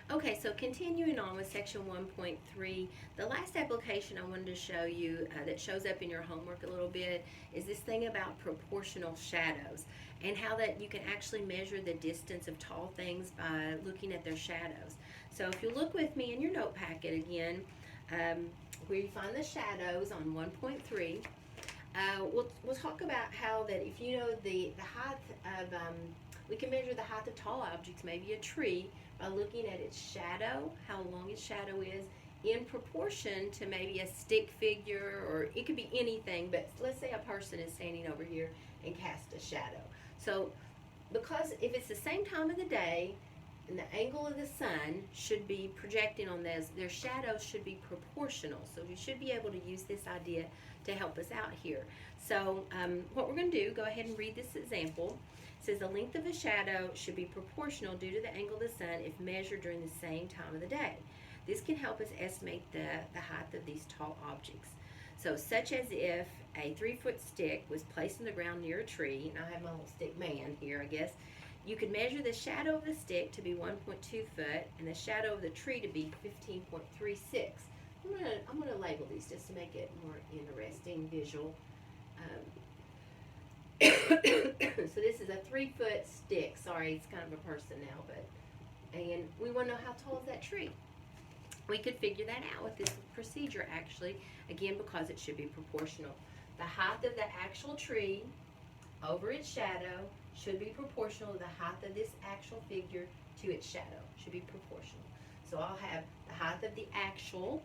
Okay, so continuing on with section 1.3, the last application I wanted to show you that shows up in your homework a little bit is this thing about proportional shadows and how that you can actually measure the distance of tall things by looking at their shadows. So if you look with me in your note packet again, where you find the shadows on 1.3, we'll talk about how that if you know the height of, we can measure the height of tall objects, maybe a tree, by looking at its shadow, how long its shadow is, in proportion to maybe a stick figure, or it could be anything, but let's say a person is standing over here and casts a shadow. So, because if it's the same time of the day, and the angle of the sun should be projecting on this, their shadows should be proportional. So you should be able to use this idea to help us out here. So what we're going to do, go ahead and read this example. It says the length of a shadow should be proportional due to the angle of the sun if measured during the same time of the day. This can help us estimate the height of these tall objects. So such as if a 3-foot stick was placed in the ground near a tree, and I have my little stick man here, I guess. You could measure the shadow of the stick to be 1.2 foot and the shadow of the tree to be 15.36. I'm gonna label these just to make it more interesting visual. So this is a 3-foot stick. Sorry, it's kind of a person now, and we want to know how tall is that tree. We could figure that out with this procedure actually, again because it should be proportional. The height of the actual tree over its shadow should be proportional to the height of this actual figure to its shadow. Should be proportional. So I'll have the height of the actual,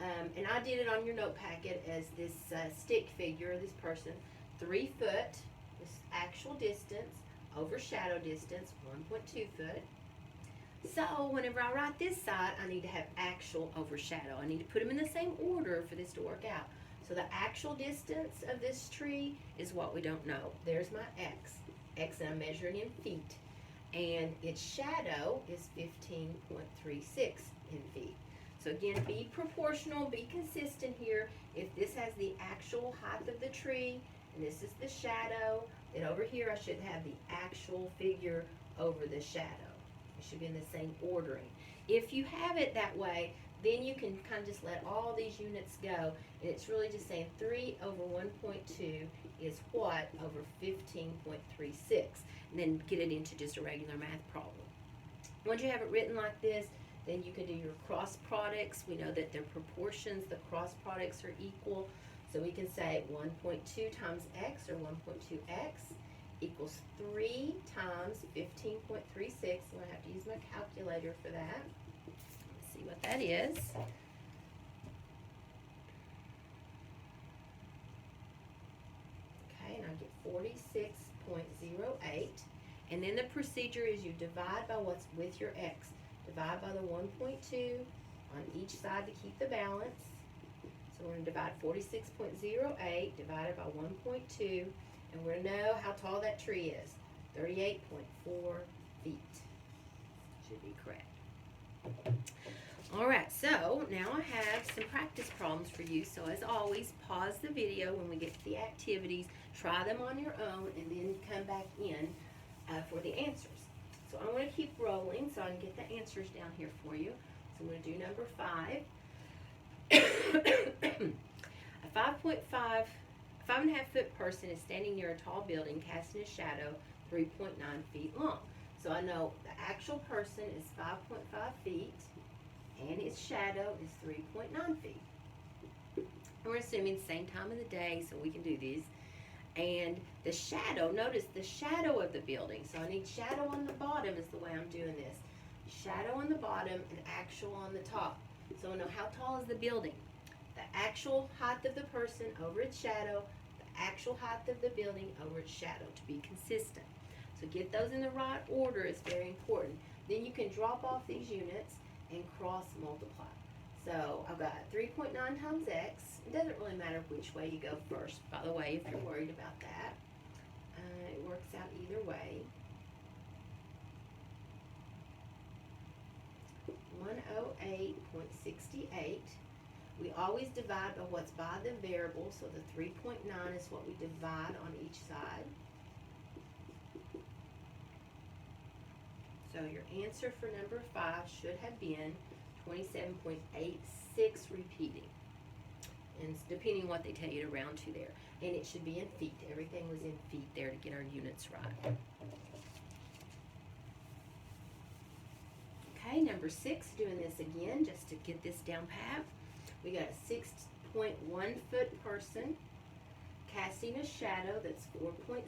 and I did it on your note packet as this stick figure, this person, 3 foot, this actual distance, over shadow distance, 1.2 foot. So whenever I write this side, I need to have actual over shadow. I need to put them in the same order for this to work out. So the actual distance of this tree is what we don't know. There's my x. X that I'm measuring in feet. And its shadow is 15.36 in feet. So again, be proportional, be consistent here. If this has the actual height of the tree, and this is the shadow, then over here I should have the actual figure over the shadow. It should be in the same ordering. If you have it that way, then you can kind of just let all these units go, and it's really just saying 3 over 1.2 is what over 15.36, and then get it into just a regular math problem. Once you have it written like this, then you can do your cross products. We know that their proportions, the cross products are equal, so we can say 1.2 times x, or 1.2x, equals 3 times 15.36. I'm going to have to use my calculator for that. Let's see what that is. Okay, and I get 46.08. And then the procedure is you divide by what's with your x. Divide by the 1.2 on each side to keep the balance. So we're going to divide 46.08 divided by 1.2. And we're going to know how tall that tree is. 38.4 feet. Should be correct. Alright, so now I have some practice problems for you. So as always, pause the video when we get to the activities. Try them on your own and then come back in for the answers. So I'm going to keep rolling so I can get the answers down here for you. So I'm going to do number 5. A 5.5 foot person is standing near a tall building casting a shadow 3.9 feet long. So I know the actual person is 5.5 feet and its shadow is 3.9 feet. And we're assuming same time of the day, so we can do these. And the shadow, notice the shadow of the building. So I need shadow on the bottom is the way I'm doing this. Shadow on the bottom and actual on the top. So I know how tall is the building. The actual height of the person over its shadow, the actual height of the building over its shadow, to be consistent. So get those in the right order is very important. Then you can drop off these units and cross multiply. So I've got 3.9 times x. It doesn't really matter which way you go first, by the way, if you're worried about that. It works out either way. 108.68. We always divide by what's by the variable, so the 3.9 is what we divide on each side. So So your answer for number 5 should have been 27.86 repeating. And depending on what they tell you to round to there. And it should be in feet. Everything was in feet there to get our units right. Okay, number 6, doing this again just to get this down pat. We got a 6.1 foot person casting a shadow that's 4.6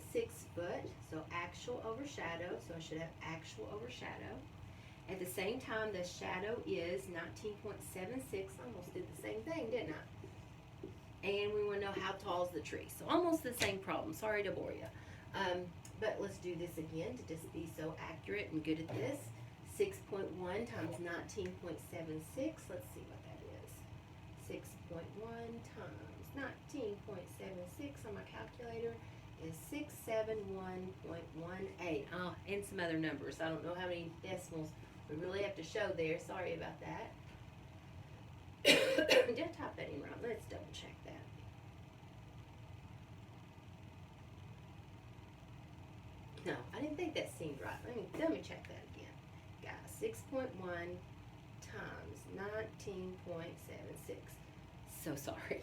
foot, so actual over shadow, so I should have actual over shadow. At the same time, the shadow is 19.76, almost did the same thing, didn't I? And we want to know how tall is the tree. So almost the same problem, sorry to bore you. But let's do this again to just be so accurate and good at this. 6.1 times 19.76, let's see what that is. 6.1 times 19.76 on my calculator is 671.18. Oh, and some other numbers. I don't know how many decimals we really have to show there. Sorry about that. Did I type that in wrong? Let's double check that. No, I didn't think that seemed right. Let me check that again. Guys, 6.1 times 19.76. So sorry. 20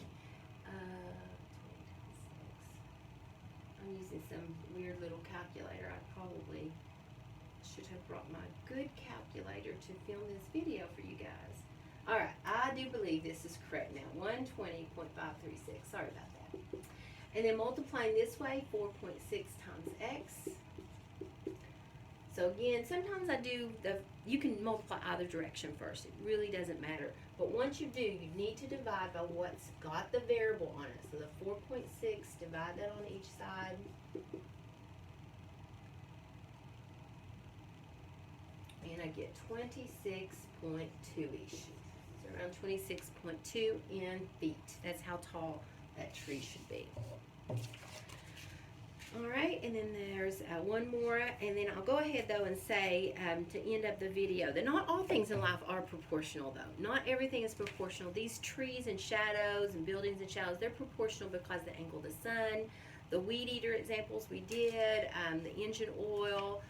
times 6. I'm using some weird little calculator. I probably should have brought my good calculator to film this video for you guys. Alright, I do believe this is correct now. 120.536. Sorry about that. And then multiplying this way, 4.6 times x. So again, sometimes I do you can multiply either direction first. It really doesn't matter. But once you do, you need to divide by what's got the variable on it. So the 4.6, divide that on each side. And I get 26.2-ish. So around 26.2 in feet. That's how tall that tree should be. Alright, and then there's one more, and then I'll go ahead though and say to end up the video that not all things in life are proportional though. Not everything is proportional. These trees and shadows and buildings and shadows, they're proportional because the angle of the sun, the weed eater examples we did, the engine oil,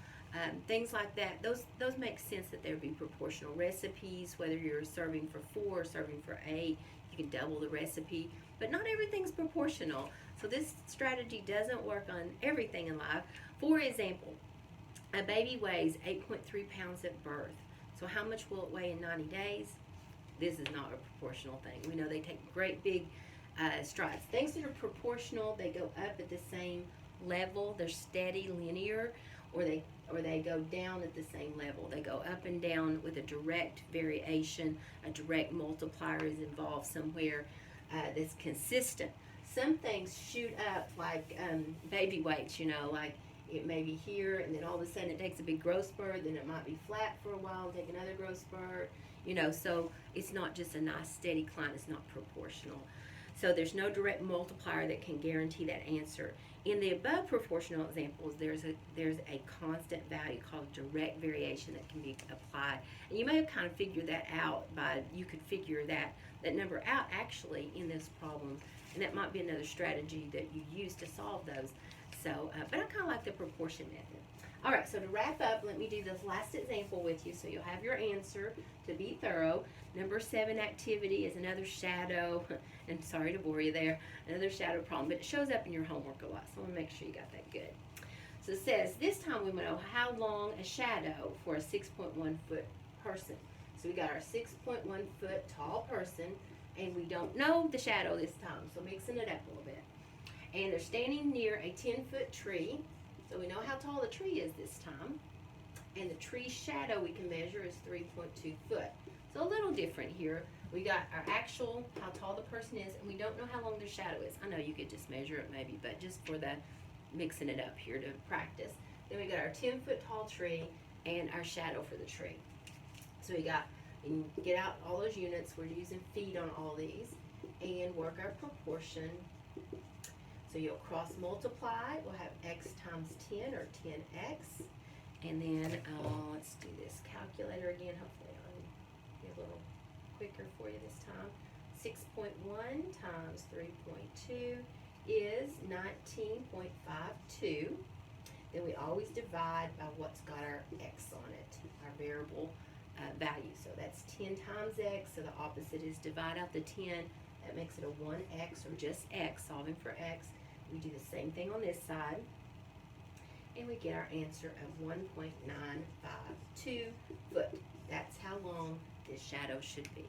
things like that. Those make sense that there be proportional recipes, whether you're serving for 4 or serving for 8, you can double the recipe, but not everything's proportional. So this strategy doesn't work on everything in life. For example, a baby weighs 8.3 pounds at birth. So how much will it weigh in 90 days? This is not a proportional thing. We know they take great big strides. Things that are proportional, they go up at the same level. They're steady, linear, or they go down at the same level. They go up and down with a direct variation. A direct multiplier is involved somewhere that's consistent. Some things shoot up like baby weights, you know, like it may be here and then all of a sudden it takes a big growth spurt, then it might be flat for a while and take another growth spurt, you know, so it's not just a nice steady climb, it's not proportional. So there's no direct multiplier that can guarantee that answer. In the above proportional examples, there's a constant value called direct variation that can be applied. And you may have kind of figured that out by, you could figure that number out actually in this problem. And that might be another strategy that you use to solve those. So, but I kind of like the proportion method. All right, so to wrap up, let me do this last example with you so you'll have your answer to be thorough. Number 7 activity is another shadow, and sorry to bore you there, another shadow problem, but it shows up in your homework a lot, so I want to make sure you got that good. So it says, this time we want to know how long a shadow for a 6.1 foot person. So we got our 6.1 foot tall person, and we don't know the shadow this time, so mixing it up a little bit. And they're standing near a 10-foot tree, so we know how tall the tree is this time. And the tree's shadow we can measure is 3.2 foot. So a little different here. We got our actual, how tall the person is, and we don't know how long their shadow is. I know you could just measure it maybe, but just for the mixing it up here to practice. Then we got our 10-foot tall tree and our shadow for the tree. So we got, and get out all those units. We're using feet on all these, and work our proportion. So you'll cross multiply. We'll have x times 10 or 10x. And then let's do this calculator again. Hopefully I'll be a little quicker for you this time. 6.1 times 3.2 is 19.52. Then we always divide by what's got our x on it, our variable value. So that's 10 times x, so the opposite is divide out the 10. That makes it a 1x, or just x, solving for x. We do the same thing on this side, and we get our answer of 1.952 foot. That's how long this shadow should be.